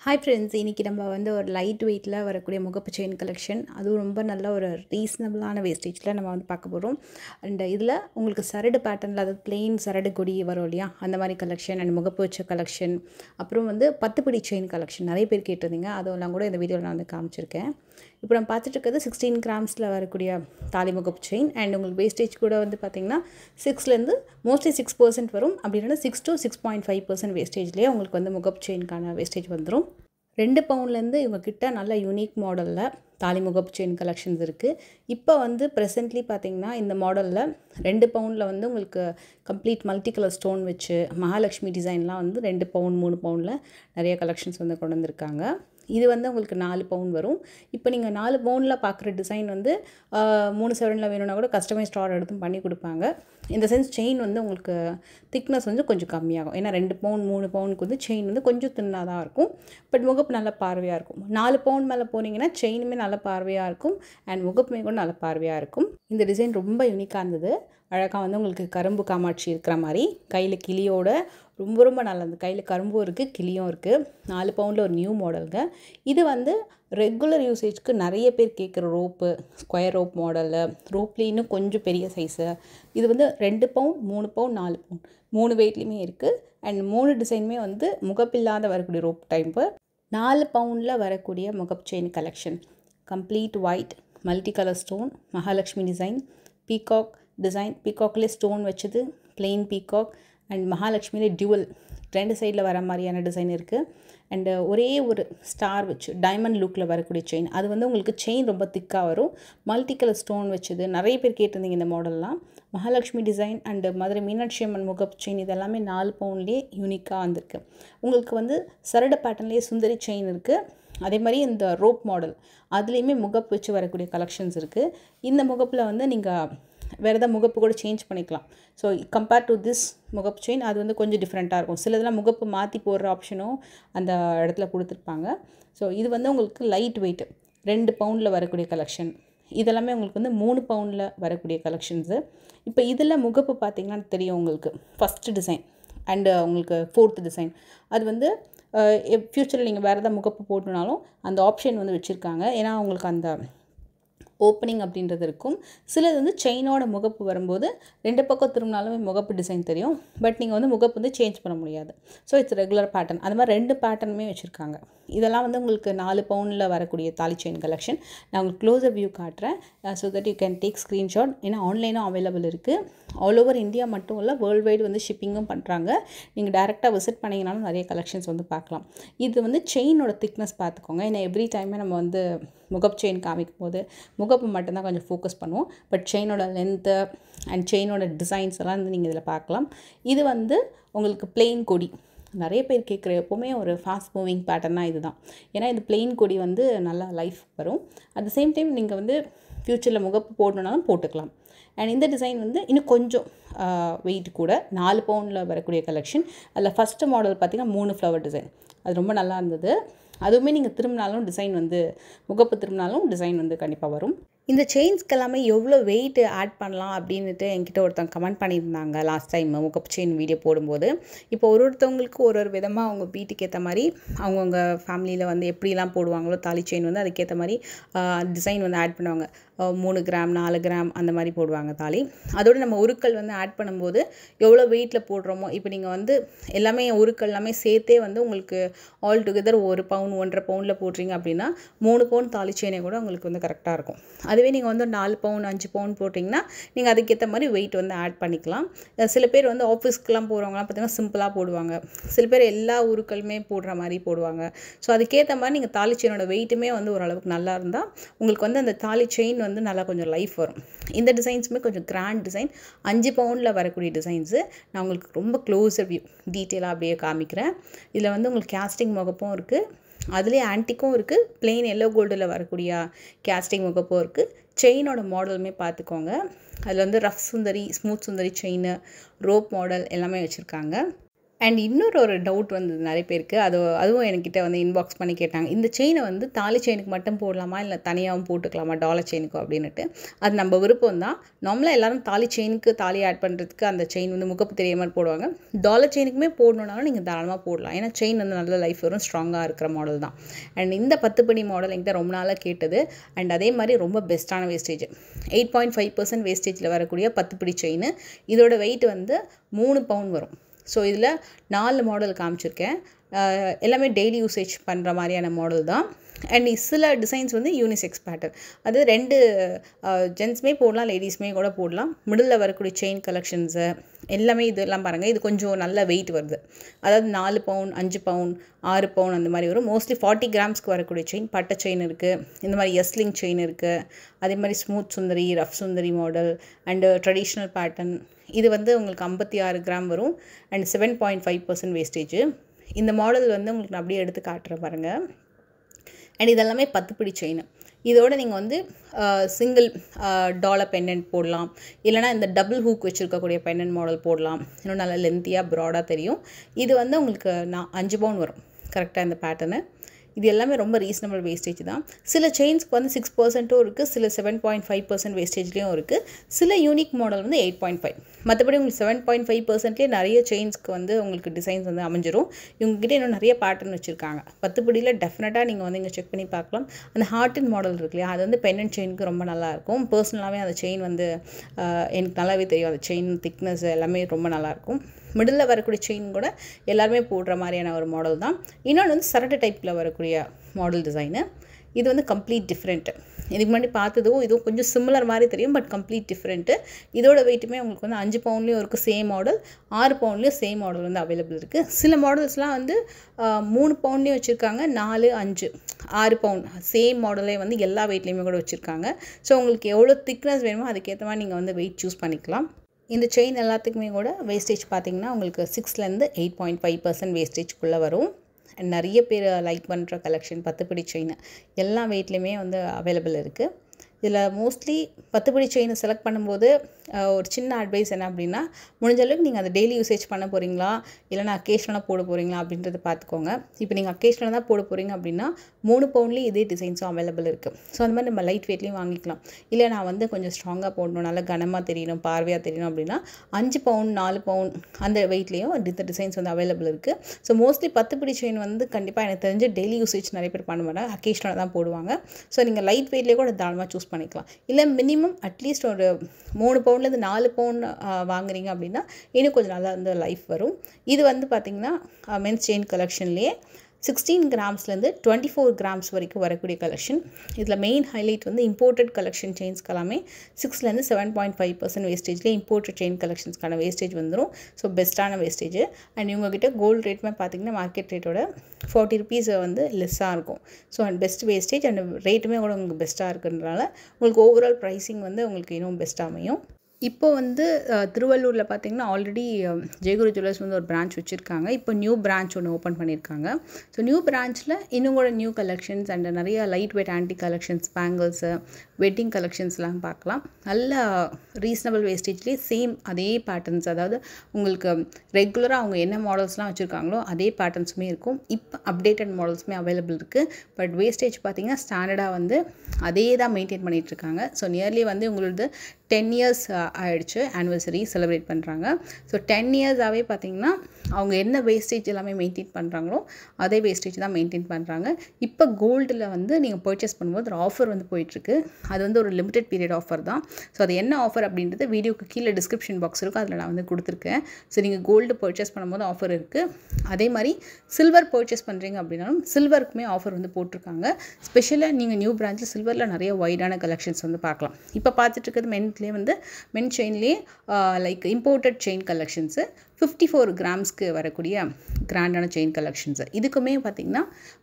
Hi friends, இன்றைக்கி நம்ம வந்து ஒரு லைட் வெயிட்டில் வரக்கூடிய முகப்பு செயின் கலெக்ஷன், அதுவும் ரொம்ப நல்ல ஒரு ரீசனபிளான வேஸ்டேஜில் நம்ம வந்து பார்க்க போகிறோம். அண்ட் இதில் உங்களுக்கு சரடு பேட்டர்னில், அதாவது பிளெயின் சரடு கொடி வரும் இல்லையா, அந்த மாதிரி கலெக்ஷன் அண்ட் முகப்பு வச்ச கலெக்ஷன், அப்புறம் வந்து 10 பிடி செயின் கலெக்ஷன் நிறைய பேர் கேட்டிருந்தீங்க. அதெல்லாம் கூட இந்த வீடியோவில் நான் வந்து காமிச்சிருக்கேன். இப்போ நம்ம பார்த்துட்டு இருக்கிறது 16 கிராம்ஸில் வரக்கூடிய தாலி முகப்பு செயின். அண்ட் உங்களுக்கு வேஸ்டேஜ் கூட வந்து பார்த்திங்கன்னா 6லேருந்து மோஸ்ட்லி 6% வரும். அப்படி இல்லைன்னா 6 to 6.5% வேஸ்டேஜ்லேயே உங்களுக்கு வந்து முகப்பு செயின்கான வேஸ்டேஜ் வந்துடும். 2 பவுன்லேருந்து இவங்கக்கிட்ட நல்ல யூனிக் மாடலில் தாலி முகப்பு செயின் கலெக்ஷன்ஸ் இருக்குது. இப்போ வந்து ப்ரெசென்ட்லி பார்த்திங்கன்னா இந்த மாடலில் 2 பவுனில் வந்து உங்களுக்கு கம்ப்ளீட் மல்டி கலர் ஸ்டோன் வச்சு மகாலட்சுமி டிசைன்லாம் வந்து 2 பவுன் 3 பவுனில் நிறைய கலெக்ஷன்ஸ் வந்து கொண்டு வந்திருக்காங்க. இது வந்து உங்களுக்கு 4 பவுன் வரும். இப்போ நீங்கள் 4 பவுனில் பார்க்குற டிசைன் வந்து 3 சவரனில் வேணும்னா கூட கஸ்டமைஸ்ட் ஆர்டர் எடுத்து பண்ணி கொடுப்பாங்க. இந்த சென்ஸ் செயின் வந்து உங்களுக்கு திக்னஸ் வந்து கொஞ்சம் கம்மியாகும். ஏன்னா 2 பவுன் 3 பவுனுக்கு வந்து செயின் வந்து கொஞ்சம் தின்னாக தான் இருக்கும். பட் முகப்பு நல்ல பார்வையாக இருக்கும். 4 பவுன் மேலே போனீங்கன்னா செயினுமே நல்ல பார்வையாக இருக்கும் அண்ட் முகப்புமே கூட நல்ல பார்வையாக இருக்கும். இந்த டிசைன் ரொம்ப யூனிக்காக இருந்தது. அழகாக வந்து உங்களுக்கு கரும்பு காமாட்சி இருக்கிற மாதிரி கையில் கிளியோட ரொம்ப ரொம்ப நல்லது. கையில் கரும்பும் இருக்குது, கிளியும் இருக்குது. 4 பவுனில் ஒரு நியூ மாடலுங்க. இது வந்து ரெகுலர் யூசேஜ்க்கு நிறைய பேர் கேட்குற ரோப்பு, ஸ்கொயர் ரோப் மாடலு, ரோப்லேயே இன்னும் கொஞ்சம் பெரிய சைஸு. இது வந்து 2 பவுன் 3 பவுன் 4 பவுன் 3 வெயிட்லேயுமே இருக்குது. அண்ட் 3 டிசைனுமே வந்து முகப்பில்லாத வரக்கூடிய ரோப் டைப்பு. 4 பவுனில் வரக்கூடிய முகப்பு chain collection complete white multi colour stone Mahalakshmi design, peacock design, பீகாக்லேயே ஸ்டோன் வச்சது, பிளெயின் பீகாக் அண்ட் மகாலட்சுமியிலே டியூவல் 2 சைடில் வர மாதிரியான டிசைன் இருக்குது. அண்டு ஒரே ஒரு ஸ்டார் வச்சு டைமண்ட் லுக்கில் வரக்கூடிய செயின். அது வந்து உங்களுக்கு செயின் ரொம்ப திக்காக வரும். மல்டி கலர் ஸ்டோன் வச்சது நிறைய பேர் கேட்டிருந்தீங்க இந்த மாடல்லாம். மகாலட்சுமி டிசைன் அண்டு மதுரை மீனாட்சி அம்மன் முகப்பு செயின் இதெல்லாமே 4 பவுன்லேயே யூனிக்காக வந்திருக்கு. உங்களுக்கு வந்து சரடு பேட்டர்ன்லேயே சுந்தரி செயின் இருக்குது. அதே மாதிரி இந்த ரோப் மாடல் அதுலேயுமே முகப்பு வச்சு வரக்கூடிய கலெக்ஷன்ஸ் இருக்குது. இந்த முகப்பில் வந்து நீங்கள் வேறு எதாவது முகப்பு கூட சேஞ்ச் பண்ணிக்கலாம். ஸோ கம்பேர் டு திஸ் முகப்பு செயின் அது வந்து கொஞ்சம் டிஃப்ரெண்ட்டாக இருக்கும். சிலதெல்லாம் முகப்பு மாற்றி போடுற ஆப்ஷனும் அந்த இடத்துல கொடுத்துருப்பாங்க. ஸோ இது வந்து உங்களுக்கு லைட் வெயிட் 2 பவுனில் வரக்கூடிய கலெக்ஷன். இதெல்லாமே உங்களுக்கு வந்து 3 பவுனில் வரக்கூடிய கலெக்ஷன்ஸு. இப்போ இதில் முகப்பு பார்த்திங்கன்னா தெரியும் உங்களுக்கு. ஃபஸ்ட்டு டிசைன் அண்டு உங்களுக்கு 4th டிசைன் அது வந்து ஃப்யூச்சரில் நீங்கள் வேறு எதாவது முகப்பு போட்டுனாலும் அந்த ஆப்ஷன் வந்து வச்சுருக்காங்க. ஏன்னா உங்களுக்கு அந்த ஓப்பனிங் அப்படின்றது இருக்கும். சிலது வந்து செயினோட முகப்பு வரும்போது 2 பக்கம் திரும்பினாலுமே முகப்பு டிசைன் தெரியும். பட் நீங்கள் வந்து முகப்பு வந்து சேஞ்ச் பண்ண முடியாது. So it's regular pattern. அது மாதிரி 2 பேட்டர்னுமே வச்சுருக்காங்க. இதெல்லாம் வந்து உங்களுக்கு 4 பவுனில் வரக்கூடிய தாலி செயின் கலெக்ஷன். நான் உங்களுக்கு க்ளோஸர் வியூ காட்டுறேன். So that you can take screenshot. ஏன்னா ஆன்லைனும் அவைலபிள் இருக்குது. ஆல் ஓவர் இந்தியா மட்டும் இல்லை, வேர்ல்டு வைடு வந்து ஷிப்பிங்கும் பண்ணுறாங்க. நீங்கள் டேரெக்டாக விசிட் பண்ணிங்கனாலும் நிறைய கலெக்ஷன்ஸ் வந்து பார்க்கலாம். இது வந்து செயினோட திக்னஸ் பார்த்துக்கோங்க. ஏன்னா எவ்ரி டைமே நம்ம வந்து முகப்பு செயின் காமிக்கும் போது முகப்பு மட்டும்தான் கொஞ்சம் ஃபோக்கஸ் பண்ணுவோம். பட் செயினோட லென்த்து அண்ட் செயினோட டிசைன்ஸ் எல்லாம் வந்து நீங்கள் இதில் பார்க்கலாம். இது வந்து உங்களுக்கு பிளெயின் கொடி நிறைய பேர் கேட்குற எப்போவுமே ஒரு ஃபாஸ்ட் மூவிங் பேட்டர்னாக இது தான். ஏன்னா இது பிளெயின் கொடி வந்து நல்லா லைஃப் வரும். அட் த சேம் டைம் நீங்கள் வந்து ஃப்யூச்சரில் முகப்பு போடணுன்னாலும் போட்டுக்கலாம். அண்ட் இந்த டிசைன் வந்து இன்னும் கொஞ்சம் வெயிட் கூட 4 பவுனில் வரக்கூடிய கலெக்ஷன். அதில் ஃபஸ்ட்டு மாடல் பார்த்திங்கன்னா 3 ஃப்ளவர் டிசைன். அது ரொம்ப நல்லா இருந்தது. அதுவுமே நீங்கள் திரும்பினாலும் டிசைன் வந்து முகப்பு திரும்பினாலும் டிசைன் வந்து கண்டிப்பாக வரும். இந்த செயின்ஸ்க்கு எல்லாமே எவ்வளோ வெயிட் ஆட் பண்ணலாம் அப்படின்ட்டு என்கிட்ட ஒருத்தவங்க கமெண்ட் பண்ணியிருந்தாங்க லாஸ்ட் டைம் முகப்பு செயின் வீடியோ போடும்போது. இப்போ ஒருத்தவங்களுக்கு ஒரு விதமாக அவங்க வீட்டுக்கு ஏற்ற மாதிரி அவங்கவுங்க ஃபேமிலியில் வந்து எப்படிலாம் போடுவாங்களோ தாலி செயின் வந்து அதுக்கேற்ற மாதிரி டிசைன் வந்து ஆட் பண்ணுவாங்க. 3 கிராம் 4 கிராம் அந்த மாதிரி போடுவாங்க தாலி. அதோடு நம்ம உருக்கள் வந்து ஆட் பண்ணும்போது எவ்வளோ வெயிட்டில் போடுறோமோ, இப்போ நீங்கள் வந்து எல்லாமே உருக்கள் எல்லாமே சேர்த்தே வந்து உங்களுக்கு ஆல் டுகெதர் 1 பவுன் 1.5 பவுனில் போடுறீங்க அப்படின்னா 3 பவுன் தாலி செயினே கூட உங்களுக்கு வந்து கரெக்டாக இருக்கும். அதுவே நீங்கள் வந்து 4 பவுன் 5 பவுன் போட்டிங்கன்னா நீங்கள் அதுக்கேற்ற மாதிரி வெயிட் வந்து ஆட் பண்ணிக்கலாம். சில பேர் வந்து ஆஃபீஸ்க்கெலாம் போகிறவங்களாம் பார்த்திங்கன்னா சிம்பிளாக போடுவாங்க. சில பேர் எல்லா உருக்களுமே போடுற மாதிரி போடுவாங்க. ஸோ அதுக்கேற்ற மாதிரி நீங்கள் தாலி செயினோட வெயிட்டுமே வந்து ஓரளவுக்கு நல்லா இருந்தால் உங்களுக்கு வந்து அந்த தாலி செயின் வந்து நல்லா கொஞ்சம் லைஃப் வரும். இந்த டிசைன்ஸுமே கொஞ்சம் கிராண்ட் டிசைன் 5 பவுனில் வரக்கூடிய டிசைன்ஸு. நான் உங்களுக்கு ரொம்ப க்ளோஸர் வியூ டீட்டெயிலாக அப்படியே காமிக்கிறேன். இதில் வந்து உங்களுக்கு கேஸ்டிங் முகப்பும் இருக்குது, அதுலேயே ஆன்டிக்கும் இருக்குது, பிளெயின் எல்லோ கோல்டில் வரக்கூடிய கேஸ்டிங் முகப்பும் இருக்குது. செயினோட மாடலுமே பார்த்துக்கோங்க. அதில் வந்து ரஃப் சுந்தரி, ஸ்மூத் சுந்தரி செயின், ரோப் மாடல் எல்லாமே வச்சுருக்காங்க. அண்ட் இன்னொரு ஒரு டவுட் வந்தது நிறைய பேருக்கு, அதுவும் என்கிட்ட வந்து இன்பாக்ஸ் பண்ணி கேட்டாங்க, இந்த செயினை வந்து தாலி செயினுக்கு மட்டும் போடலாமா இல்லை தனியாகவும் போட்டுக்கலாமா டாலர் செயினுக்கு அப்படின்னுட்டு. அது நம்ம விருப்பம் தான். நார்மலாக எல்லோரும் தாலி செயினுக்கு தாலி ஆட் பண்ணுறதுக்கு அந்த செயின் வந்து முகப்பு தெரிய மாதிரி போடுவாங்க. டாலர் செயினுக்குமே போடணுன்னாலும் நீங்கள் தாராளமாக போடலாம். ஏன்னா செயின் வந்து நல்ல லைஃப் வரும், ஸ்ட்ராங்காக இருக்கிற மாடல் தான். அண்ட் இந்த 10 படி மாடல் என்கிட்ட ரொம்ப நாளாக கேட்டது. அண்ட் அதே மாதிரி ரொம்ப பெஸ்ட்டான வேஸ்டேஜ், 8.5% வேஸ்டேஜில் வரக்கூடிய 10 படி செயின். இதோட வெயிட் வந்து 3 பவுண்ட் வரும். ஸோ இதில் 4 மாடல் காமிச்சிருக்கேன். எல்லாமே டெய்லி யூசேஜ் பண்ணுற மாதிரியான மாடல் தான். அண்ட் சில டிசைன்ஸ் வந்து யூனிசெக்ஸ் பேட்டர்ன், அது 2 ஜென்ட்ஸுமே போடலாம், லேடிஸுமே கூட போடலாம். மிடில் வரக்கூடிய செயின் கலெக்ஷன்ஸு எல்லாமே இதெல்லாம் பாருங்கள், இது கொஞ்சம் நல்ல வெயிட் வருது. அதாவது 4 பவுண்ட் 5 பவுண்ட் 6 பவுண்ட் அந்த மாதிரி வரும். மோஸ்ட்லி 40 கிராம்ஸ்க்கு வரக்கூடிய செயின். பட்டை செயின் இருக்குது, இந்த மாதிரி எஸ்லிங் செயின் இருக்குது, அதே மாதிரி smooth Sundari, rough Sundari model and traditional pattern. இது வந்து உங்களுக்கு 56 கிராம் வரும் அண்ட் 7.5% வேஸ்டேஜ். இந்த மாடல் வந்து உங்களுக்கு நான் அப்படியே எடுத்து காட்டுறேன் பாருங்கள். அண்ட் இதெல்லாமே 10 படி செயின். இதோடு நீங்கள் வந்து சிங்கிள் டாலர் பெண்டன்ட் போடலாம், இல்லைனா இந்த டபுள் ஹூக் வச்சுருக்கக்கூடிய பெண்டன்ட் மாடல் போடலாம். இன்னும் நல்லா லென்த்தியாக ப்ராடாக தெரியும். இது வந்து உங்களுக்கு 5 பவுண்ட் வரும் கரெக்டாக இந்த பேட்டர்னு. இது எல்லாமே ரொம்ப ரீசனபிள் வேஸ்டேஜ் தான். சில செயின்ஸ்க்கு வந்து 6%ம் இருக்குது, சில 7.5% வேஸ்டேஜ்லேயும் இருக்குது. சில யூனிக் மாடல் வந்து 8.5. மற்றபடி உங்களுக்கு 7.5%லேயே நிறைய செயின்ஸ்க்கு வந்து உங்களுக்கு டிசைன்ஸ் வந்து அமைஞ்சிரும். இவங்ககிட்ட இன்னும் நிறைய பேட்டர்ன் வச்சுருக்காங்க. 10 படியில் டெஃபினட்டாக நீங்கள் வந்து இங்கே செக் பண்ணி பார்க்கலாம். அந்த ஹார்டின் மாடல் இருக்கு இல்லையா, அது வந்து பெண்டன்ட் செயினுக்கு ரொம்ப நல்லாயிருக்கும். பர்சனலாகவே அந்த செயின் வந்து எனக்கு நல்லாவே தெரியும். அந்த செயின் திக்னஸ் எல்லாமே ரொம்ப நல்லாயிருக்கும். மிடில் வரக்கூடிய செயின் கூட எல்லாருமே போடுற மாதிரியான ஒரு மாடல் தான். இன்னொன்று வந்து சரட்டு டைப்பில் வரக்கூடிய மாடல் டிசைனு. இது வந்து கம்ப்ளீட் டிஃப்ரெண்ட்டு. இதுக்கு முன்னாடி பார்த்ததும் இதுவும் கொஞ்சம் சிமிலர் மாதிரி தெரியும், பட் கம்ப்ளீட் டிஃப்ரெண்ட்டு. இதோட வெயிட்டுமே உங்களுக்கு வந்து 5 பவுண்ட்லேயும் இருக்குது சேம் மாடல், 6 பவுண்ட்லேயும் சேம் மாடல் வந்து அவைலபிள் இருக்குது. சில மாடல்ஸ்லாம் வந்து 3 பவுண்ட்லேயும் வச்சுருக்காங்க, 4, 5, 6 பவுண்ட் சேம் மாடலே வந்து எல்லா வெயிட்லேயுமே கூட வச்சுருக்காங்க. ஸோ உங்களுக்கு எவ்வளோ திக்னஸ் வேணுமோ அதுக்கேற்ற மாதிரி நீங்கள் வந்து வெயிட் சூஸ் பண்ணிக்கலாம். இந்த செயின் எல்லாத்துக்குமே கூட வேஸ்டேஜ் பார்த்திங்கன்னா உங்களுக்கு 6லேருந்து 8.5% வேஸ்டேஜ்குள்ளே வரும். நிறைய பேர் லைக் பண்ணுற கலெக்ஷன் 10 படி செயின் எல்லா வெயிட்லேயுமே வந்து அவைலபிள் இருக்குது. இதில் மோஸ்ட்லி 10 படி செயினை செலக்ட் பண்ணும்போது ஒரு சின்ன அட்வைஸ் என்ன அப்படின்னா, முடிஞ்ச அளவுக்கு நீங்கள் அதை டெய்லி யூசேஜ் பண்ண போகிறீங்களா இல்லைனா அக்கேஷனலாக போட போகிறீங்களா அப்படின்றத பார்த்துக்கோங்க. இப்போ நீங்கள் அக்கேஷனலாக தான் போட போகிறீங்க அப்படின்னா 3 பவுண்ட்லேயும் இதே டிசைன்ஸும் அவைலபிள் இருக்குது. ஸோ அந்த மாதிரி நம்ம லைட் வெயிட்லேயும் வாங்கிக்கலாம். இல்லை நான் வந்து கொஞ்சம் ஸ்ட்ராங்காக போடணும், நல்லா கனமாக தெரியணும், பார்வையாக தெரியணும் அப்படின்னா 5 பவுண்ட் 4 பவுண்ட் அந்த வெயிட்லேயும் இந்த டிசைன்ஸ் வந்து அவைலபிள் இருக்குது. ஸோ மோஸ்ட்லி 10 படி செயின் வந்து கண்டிப்பாக எனக்கு தெரிஞ்சு டெய்லி யூசேஜ் நிறைய பேர் பண்ண மாட்டாங்க, அக்கேஷனலாக தான் போடுவாங்க. ஸோ நீங்கள் லைட் வெயிட்லேயே கூட தாராளமாக சூஸ் பண்ணிக்கலாம். இல்லை மினிமம் அட்லீஸ்ட் ஒரு 3 பவுண்ட்லேருந்து 4 பவுண்ட் வாங்குறீங்க அப்படின்னா இன்னும் கொஞ்சம் நல்லா வந்து லைஃப் வரும். இது வந்து பார்த்திங்கன்னா மென்ஸ் செயின் கலெக்ஷன்லேயே 16 கிராம்ஸ்லேருந்து 24 கிராம்ஸ் வரைக்கும் வரக்கூடிய கலெக்ஷன். இதில் மெயின் ஹைலைட் வந்து இம்போர்ட்டட் கலெக்ஷன் செயின்ஸ்க்கு எல்லாமே 6லேருந்து 7.5% வேஸ்டேஜ்லேயே இம்போர்ட்டட் செயின் கலெக்ஷன்ஸ்க்கான வேஸ்டேஜ் வந்துடும். ஸோ பெஸ்ட்டான வேஸ்டேஜ். அண்ட் இவங்ககிட்ட கோல்டு ரேட்டுமே பார்த்திங்கன்னா மார்க்கெட் ரேட்டோட 40 ருபீஸ் வந்து லெஸ்ஸாக இருக்கும். So and best wastage and ரேட்டுமே கூட உங்களுக்கு பெஸ்ட்டாக இருக்குன்றனால உங்களுக்கு ஓவரால் ப்ரைஸிங் வந்து உங்களுக்கு இன்னும் பெஸ்ட்டாக அமையும். இப்போ வந்து திருவள்ளூரில் பார்த்திங்கன்னா ஆல்ரெடி ஜெயகுரு ஜுவல்லர்ஸ் வந்து ஒரு பிரான்ச் வச்சுருக்காங்க. இப்போ நியூ பிரான்ச் ஒன்று ஓப்பன் பண்ணியிருக்காங்க. ஸோ நியூ பிரான்ச்சில் இன்னும் கூட நியூ கலெக்ஷன்ஸ் அண்ட் நிறைய light weight anti collections, bangles, wedding கலெக்ஷன்ஸ்லாம் பார்க்கலாம். நல்ல ரீசனபிள் வேஸ்டேஜ்லேயே சேம் அதே பேட்டர்ன்ஸ், அதாவது உங்களுக்கு ரெகுலராக அவங்க என்ன மாடல்ஸ்லாம் வச்சுருக்காங்களோ அதே பேட்டர்ன்ஸுமே இருக்கும். இப்போ அப்டேட்டட் மாடல்ஸுமே அவைலபிள் இருக்குது. பட் வேஸ்டேஜ் பார்த்திங்கன்னா ஸ்டாண்டர்டாக வந்து அதே தான் மெயின்டைன் பண்ணிகிட்ருக்காங்க. ஸோ நியர்லி வந்து உங்களது 10 இயர்ஸ் ஆகிடுச்சு, ஆனிவர்சரி செலிப்ரேட் பண்ணுறாங்க. ஸோ 10 இயர்ஸாகவே பார்த்திங்கன்னா அவங்க என்ன வேஸ்டேஜ் எல்லாமே மெயின்டைன் பண்ணுறாங்களோ அதே வேஸ்டேஜ் தான் மெயின்டைன் பண்ணுறாங்க. இப்போ கோல்டில் வந்து நீங்கள் பர்ச்சேஸ் பண்ணும்போது ஒரு ஆஃபர் வந்து போயிட்டுருக்கு. அது வந்து ஒரு லிமிடெட் பீரியட் ஆஃபர் தான். ஸோ அது என்ன ஆஃபர் அப்படின்றது வீடியோக்கு கீழே டிஸ்கிரிப்ஷன் பாக்ஸ் இருக்கும், அதில் நான் வந்து கொடுத்துருக்கேன். ஸோ நீங்கள் கோல்டு பர்ச்சேஸ் பண்ணும்போது ஆஃபர் இருக்குது. அதே மாதிரி சில்வர் பர்ச்சேஸ் பண்ணுறீங்க அப்படின்னாலும் சில்வருக்குமே ஆஃபர் வந்து போட்டிருக்காங்க. ஸ்பெஷலாக நீங்கள் நியூ பிரான்ச்சில் சில்வரில் நிறைய வைடான கலெக்ஷன்ஸ் வந்து பார்க்கலாம். இப்போ பார்த்துட்டு இருக்கிறது மென்லேயே வந்து மென் செயின்லேயே லைக் இம்போர்ட்டட் செயின் கலெக்ஷன்ஸு 54 கிராம்ஸ்க்கு வரக்கூடிய கிராண்டான செயின் கலெக்ஷன்ஸு. இதுக்குமே பார்த்திங்கன்னா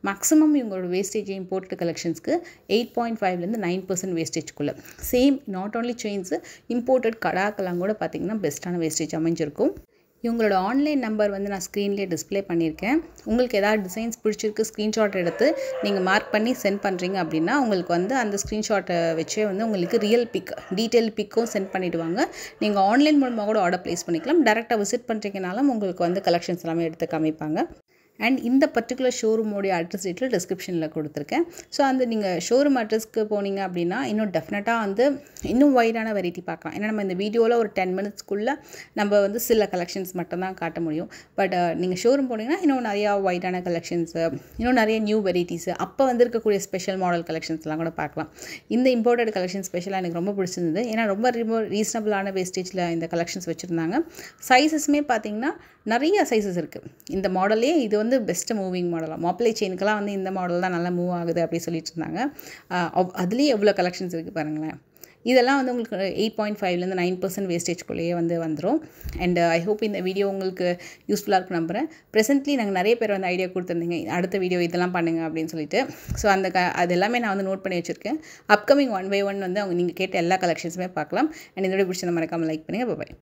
மேக்ஸிமம் இவங்களோட வேஸ்டேஜ் இம்போர்ட்டட் கலெக்ஷன்ஸ்க்கு 8.5லேருந்து 9% வேஸ்டேஜ்குள்ளே. Same not only chains, imported கடாக்கெல்லாம் கூட பார்த்திங்கன்னா பெஸ்ட்டான வேஸ்டேஜ் அமைஞ்சிருக்கும். இவங்களோட ஆன்லைன் நம்பர் வந்து நான் ஸ்க்ரீன்லேயே டிஸ்ப்ளே பண்ணியிருக்கேன். உங்களுக்கு ஏதாவது டிசைன்ஸ் பிடிச்சிருக்கு, ஸ்க்ரீன்ஷாட் எடுத்து நீங்கள் மார்க் பண்ணி சென்ட் பண்ணுறீங்க அப்படின்னா உங்களுக்கு வந்து அந்த ஸ்க்ரீன்ஷாட்டை வச்சே வந்து உங்களுக்கு ரியல் பிக், டீட்டெயில் பிக்கும் சென்ட் பண்ணிவிடுவாங்க. நீங்கள் ஆன்லைன் மூலமாக கூட ஆர்டர் ப்ளேஸ் பண்ணிக்கலாம். டேரெக்டாக விசிட் பண்ணுறீங்கனாலும் உங்களுக்கு வந்து கலெக்ஷன்ஸ் எல்லாமே எடுத்து காமிப்பாங்க. அண்ட் இந்த பர்டிகுலர் ஷோரூமோடைய அட்ரஸ் டீட்டெயில் டிஸ்கிரிப்ஷனில் கொடுத்துருக்கேன். ஸோ அந்த நீங்கள் ஷோரூம் அட்ரஸ்க்கு போனீங்க அப்படின்னா இன்னும் டெஃபினட்டாக வந்து இன்னும் வைடான வெரைட்டி பார்க்கலாம். ஏன்னா நம்ம இந்த வீடியோவில் ஒரு 10 மினிட்ஸ்க்குள்ளே நம்ம வந்து சில கலெக்ஷன்ஸ் மட்டும் தான் காட்ட முடியும். பட் நீங்கள் ஷோரூம் போனீங்கன்னா இன்னும் நிறையா வைடான கலெக்ஷன்ஸு, இன்னும் நிறைய நியூ வெரைட்டிஸு, அப்போ வந்து இருக்கக்கூடிய ஸ்பெஷல் மாடல் கலெக்ஷன்ஸ்லாம் கூட பார்க்கலாம். இந்த இம்போர்ட்டட் கலெக்ஷன் ஸ்பெஷலாக எனக்கு ரொம்ப பிடிச்சிருந்தது. ஏன்னா ரொம்ப ரீசனபிளான வேஸ்டேஜில் இந்த கலெக்ஷன்ஸ் வச்சுருந்தாங்க. சைஸஸ்மே பார்த்திங்கன்னா நிறைய சைஸஸ் இருக்குது. இந்த மாடலே இது வந்து பெஸ்ட்டு மூவிங் மாடலாக, மாப்பிள்ளை செயினுக்கெல்லாம் வந்து இந்த மாடல் தான் நல்லா மூவ் ஆகுது அப்படி சொல்லிட்டு இருந்தாங்க. அதுலேயே எவ்வளோ கலெக்ஷன்ஸ் இருக்குது பாருங்களேன். இதெல்லாம் வந்து உங்களுக்கு 8.5லேருந்து 9% வேஸ்டேஜ்குள்ளேயே வந்து வந்துடும். அண்ட் ஐ ஹோப் இந்த வீடியோ உங்களுக்கு யூஸ்ஃபுல்லாக இருக்கும் நம்புகிறேன். ப்ரெசென்ட்லி நாங்கள் நிறைய பேர் வந்து ஐடியா கொடுத்துருந்தீங்க, அடுத்த வீடியோ இதெல்லாம் பண்ணுங்க அப்படின்னு சொல்லிட்டு. ஸோ அது எல்லாமே நான் வந்து நோட் பண்ணி வச்சுருக்கேன். அப்கமிங் 1 by 1 வந்து நீங்கள் கேட்ட எல்லா கலெக்ஷன்ஸுமே பார்க்கலாம். அண்ட் இதோட பிடிச்ச மறக்காமல் லைக் பண்ணுங்கள். பாய்.